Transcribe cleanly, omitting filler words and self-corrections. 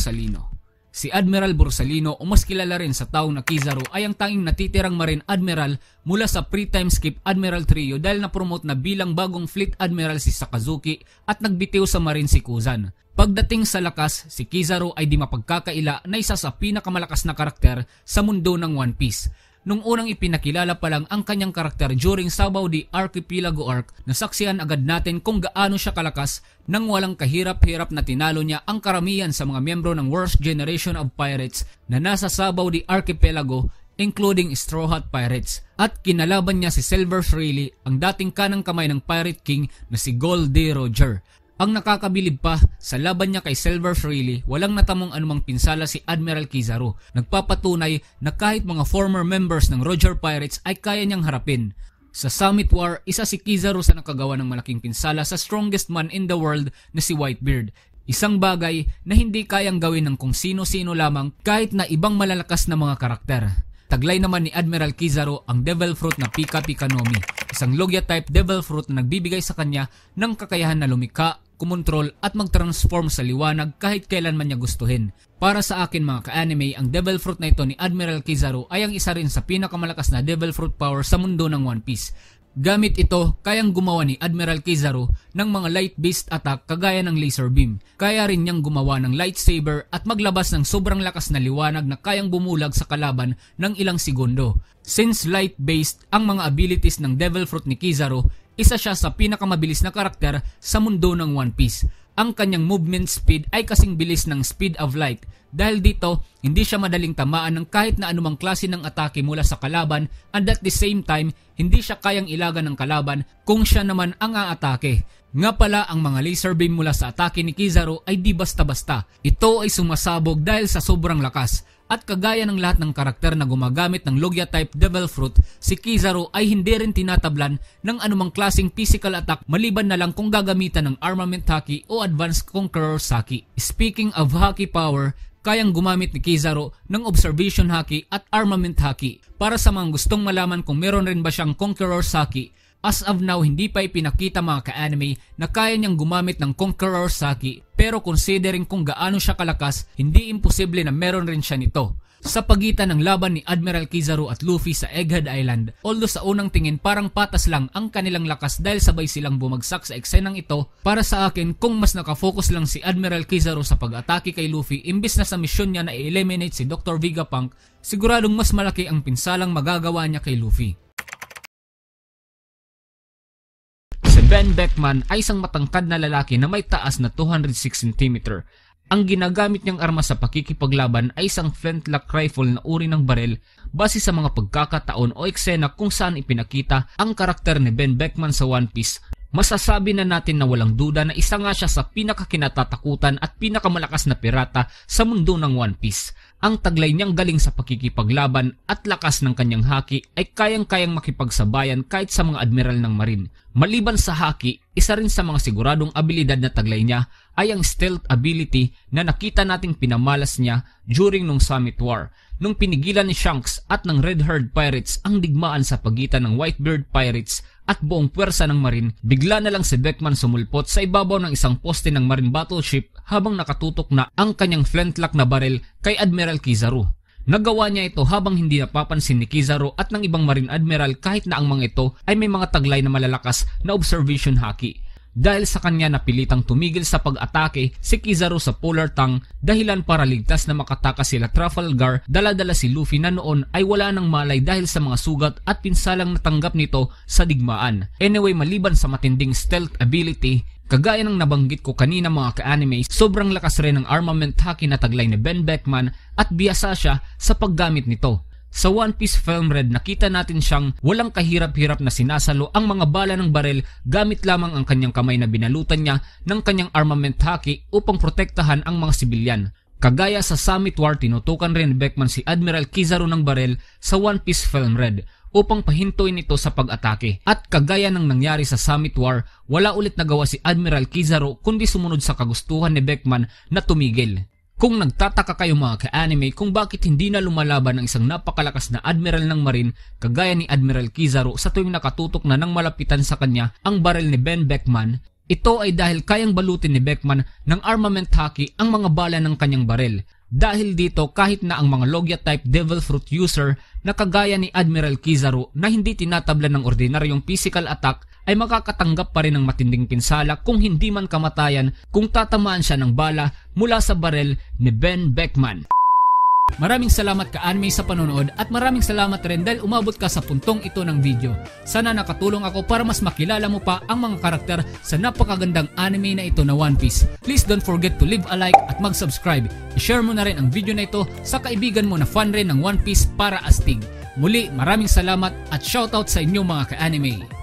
Borsalino. Si Admiral Borsalino o mas kilala rin sa tawag na Kizaru ay ang tanging natitirang Marine Admiral mula sa pre-time skip Admiral Trio dahil na-promote na bilang bagong Fleet Admiral si Sakazuki at nagbitiw sa Marine si Kuzan. Pagdating sa lakas, si Kizaru ay di mapagkakaila na isa sa pinakamalakas na karakter sa mundo ng One Piece. Nung unang ipinakilala pa lang ang kanyang karakter during Sabaw di Archipelago Arc, nasaksihan agad natin kung gaano siya kalakas nang walang kahirap-hirap na tinalo niya ang karamihan sa mga miyembro ng worst generation of pirates na nasa Sabaw di Archipelago, including Straw Hat Pirates. At kinalaban niya si Silver Shrilly, ang dating kanang kamay ng Pirate King na si Gold D. Roger. Ang nakakabilib pa, sa laban niya kay Silver Shrilly, walang natamong anumang pinsala si Admiral Kizaru. Nagpapatunay na kahit mga former members ng Roger Pirates ay kaya niyang harapin. Sa Summit War, isa si Kizaru sa nakagawa ng malaking pinsala sa strongest man in the world na si Whitebeard. Isang bagay na hindi kayang gawin ng kung sino-sino lamang kahit na ibang malalakas na mga karakter. Taglay naman ni Admiral Kizaru ang Devil Fruit na Pika Pika no Mi, isang Logia-type Devil Fruit na nagbibigay sa kanya ng kakayahan na lumikha, kumontrol at mag-transform sa liwanag kahit kailan man niya gustuhin. Para sa akin mga ka-anime, ang Devil Fruit na ito ni Admiral Kizaru ay ang isa rin sa pinakamalakas na Devil Fruit power sa mundo ng One Piece. Gamit ito, kayang gumawa ni Admiral Kizaru ng mga light-based attack kagaya ng laser beam. Kaya rin niyang gumawa ng lightsaber at maglabas ng sobrang lakas na liwanag na kayang bumulag sa kalaban ng ilang segundo. Since light-based ang mga abilities ng Devil Fruit ni Kizaru, isa siya sa pinakamabilis na karakter sa mundo ng One Piece. Ang kanyang movement speed ay kasing bilis ng speed of light. Dahil dito, hindi siya madaling tamaan ng kahit na anumang klase ng atake mula sa kalaban, and at the same time, hindi siya kayang ilagan ng kalaban kung siya naman ang aatake. Nga pala, ang mga laser beam mula sa atake ni Kizaru ay di basta-basta. Ito ay sumasabog dahil sa sobrang lakas. At kagaya ng lahat ng karakter na gumagamit ng Logia-type Devil Fruit, si Kizaru ay hindi rin tinatablan ng anumang klaseng physical attack maliban na lang kung gagamitan ng Armament Haki o Advanced Conqueror's Haki. Speaking of Haki power, kayang gumamit ni Kizaru ng Observation Haki at Armament Haki. Para sa mga gustong malaman kung meron rin ba siyang Conqueror's Haki, as of now hindi pa ipinakita mga ka-anime na kaya niyang gumamit ng Conqueror's Haki, pero considering kung gaano siya kalakas, hindi imposible na meron rin siya nito. Sa pagitan ng laban ni Admiral Kizaru at Luffy sa Egghead Island, although sa unang tingin parang patas lang ang kanilang lakas dahil sabay silang bumagsak sa eksenang ito, para sa akin kung mas nakafocus lang si Admiral Kizaru sa pag-atake kay Luffy imbis na sa misyon niya na i-eliminate si Dr. Vegapunk, siguradong mas malaki ang pinsalang magagawa niya kay Luffy. Si Ben Beckman ay isang matangkad na lalaki na may taas na 206 cm. Ang ginagamit niyang arma sa pakikipaglaban ay isang flintlock rifle na uri ng barel base sa mga pagkakataon o eksena kung saan ipinakita ang karakter ni Ben Beckman sa One Piece. Masasabi na natin na walang duda na isa nga siya sa pinakakinatatakutan at pinakamalakas na pirata sa mundo ng One Piece. Ang taglay niyang galing sa pakikipaglaban at lakas ng kanyang haki ay kayang-kayang makipagsabayan kahit sa mga admiral ng marine. Maliban sa haki, isa rin sa mga siguradong abilidad na taglay niya ay ang stealth ability na nakita nating pinamalas niya during nung Summit War. Nung pinigilan ni Shanks at ng Red Herd Pirates ang digmaan sa pagitan ng Whitebeard Pirates at buong puwersa ng marine, bigla na lang si Beckman sumulpot sa ibabaw ng isang poste ng marine battleship habang nakatutok na ang kanyang flintlock na baril kay Admiral Kizaru. Nagawa niya ito habang hindi napapansin ni Kizaru at ng ibang marine admiral kahit na ang mga ito ay may mga taglay na malalakas na observation haki. Dahil sa kanya napilitang tumigil sa pag-atake si Kizaru sa Polar Tongue dahilan para ligtas na makatakas sila Trafalgar, dala-dala si Luffy na noon ay wala nang malay dahil sa mga sugat at pinsalang natanggap nito sa digmaan. Anyway, maliban sa matinding stealth ability, kagaya ng nabanggit ko kanina mga ka-anime, sobrang lakas rin ng armament haki na taglay ni Ben Beckman at biyasa siya sa paggamit nito. Sa One Piece Film Red, nakita natin siyang walang kahirap-hirap na sinasalo ang mga bala ng barel gamit lamang ang kanyang kamay na binalutan niya ng kanyang armament haki upang protektahan ang mga sibilyan. Kagaya sa Summit War, tinutukan rin ni Beckman si Admiral Kizaru ng barel sa One Piece Film Red upang pahintuin ito sa pag-atake. At kagaya ng nangyari sa Summit War, wala ulit nagawa si Admiral Kizaru kundi sumunod sa kagustuhan ni Beckman na tumigil. Kung nagtataka kayo mga ka-anime kung bakit hindi na lumalaban ang isang napakalakas na admiral ng marine kagaya ni Admiral Kizaru sa tuwing nakatutok na ng malapitan sa kanya ang baril ni Ben Beckman, Ito ay dahil kayang balutin ni Beckman ng armament hockey ang mga bala ng kanyang baril. Dahil dito kahit na ang mga Logia type Devil Fruit user na kagaya ni Admiral Kizaru na hindi tinatablan ng ordinaryong physical attack ay makakatanggap pa rin ng matinding pinsala kung hindi man kamatayan kung tatamaan siya ng bala mula sa baril ni Ben Beckman. Maraming salamat ka-anime sa panonood at maraming salamat rin dahil umabot ka sa puntong ito ng video. Sana nakatulong ako para mas makilala mo pa ang mga karakter sa napakagandang anime na ito na One Piece. Please don't forget to leave a like at mag-subscribe. I-share mo na rin ang video na ito sa kaibigan mo na fan rin ng One Piece para astig. Muli, maraming salamat at shoutout sa inyong mga ka-anime.